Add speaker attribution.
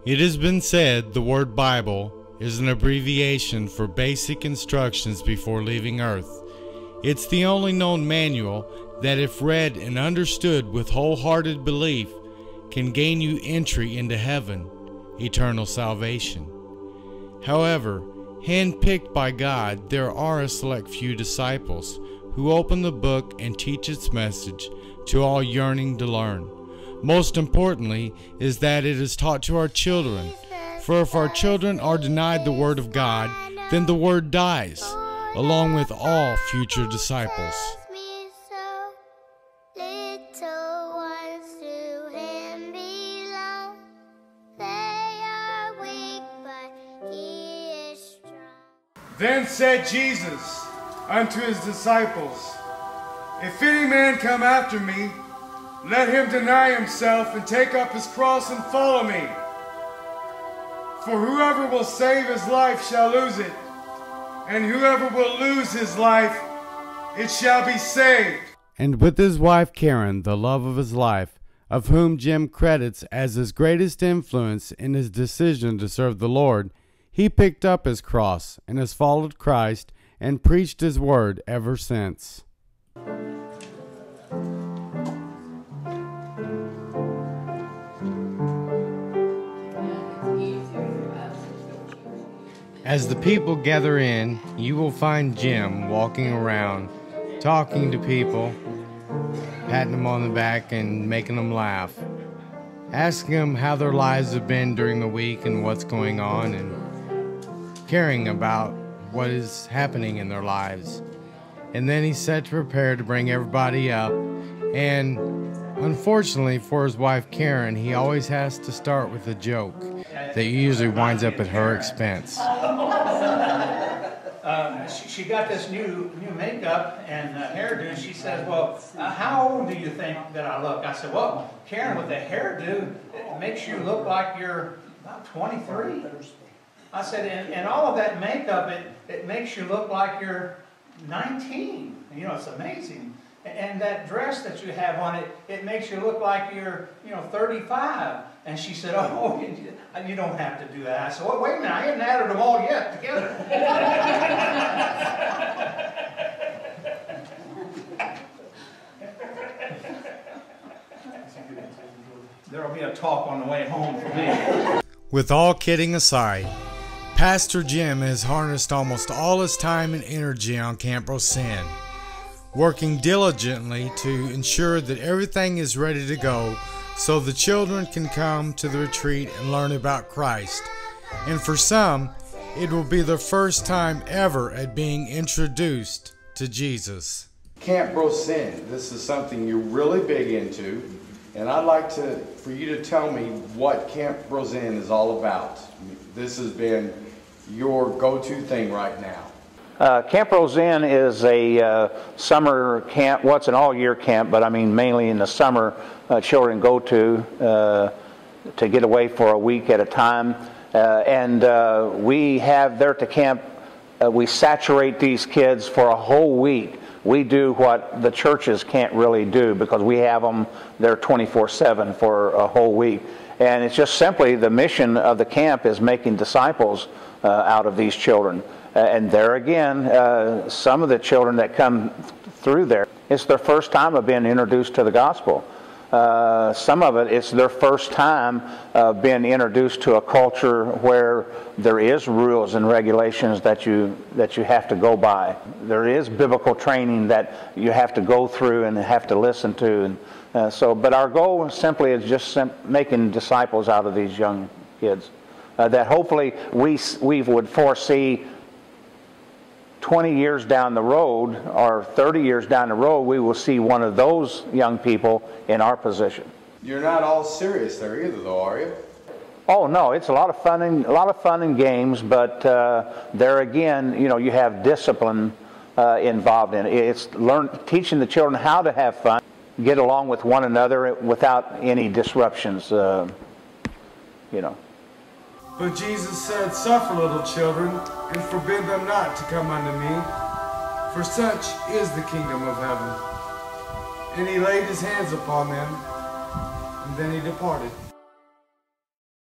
Speaker 1: It has been said the word Bible is an abbreviation for basic instructions before leaving Earth. It's the only known manual that, if read and understood with wholehearted belief, can gain you entry into heaven, eternal salvation. However, handpicked by God, there are a select few disciples who open the book and teach its message to all yearning to learn. Most importantly is that it is taught to our children. For if our children are denied the Word of God, then the Word dies, along with all future disciples.
Speaker 2: Then said Jesus unto his disciples, If any man come after me, let him deny himself and take up his cross and follow me. For whoever will save his life shall lose it, and whoever will lose his life, it shall be saved.
Speaker 1: And with his wife Karen, the love of his life, of whom Jim credits as his greatest influence in his decision to serve the Lord, he picked up his cross and has followed Christ and preached his word ever since. As the people gather in, you will find Jim walking around, talking to people, patting them on the back and making them laugh, asking them how their lives have been during the week and what's going on, and caring about what is happening in their lives. And then he's set to prepare to bring everybody up, and unfortunately for his wife Karen, he always has to start with a joke that usually winds up at her expense.
Speaker 3: She got this new makeup and hairdo, and she says, well, how old do you think that I look? I said, well, Karen, with the hairdo, it makes you look like you're about 23. I said, and all of that makeup, it makes you look like you're 19. You know, it's amazing. And that dress that you have on, it makes you look like you're, 35. And she said, oh, you don't have to do that. I said, well, wait a minute, I haven't added them all yet together. There'll be a talk on the way home for me.
Speaker 1: With all kidding aside, Pastor Jim has harnessed almost all his time and energy on Camp Roseanne, working diligently to ensure that everything is ready to go so the children can come to the retreat and learn about Christ. And for some, it will be their first time ever at being introduced to Jesus.
Speaker 4: Camp Roseanne, this is something you're really big into, and I'd like for you to tell me what Camp Roseanne is all about. This has been your go-to thing right now.
Speaker 5: Camp Roseanne is a summer camp. Well, it's an all-year camp, but I mean mainly in the summer children go to get away for a week at a time. And we have there to camp, we saturate these kids for a whole week. We do what the churches can't really do because we have them there 24/7 for a whole week. And it's just simply the mission of the camp is making disciples out of these children. And there again, some of the children that come through there, it's their first time of being introduced to the gospel. Some of it's their first time being introduced to a culture where there is rules and regulations that you have to go by. There is biblical training that you have to go through and have to listen to. And but our goal simply is just making disciples out of these young kids. That hopefully we would foresee 20 years down the road or 30 years down the road, we will see one of those young people in our position.
Speaker 4: You're not all serious there either, though, are you?
Speaker 5: Oh no, it's a lot of fun and games, but there again, you have discipline involved in it. It's teaching the children how to have fun, get along with one another without any disruptions.
Speaker 2: But Jesus said, Suffer little children, and forbid them not to come unto me, for such is the kingdom of heaven. And he laid his hands upon them, and then he departed.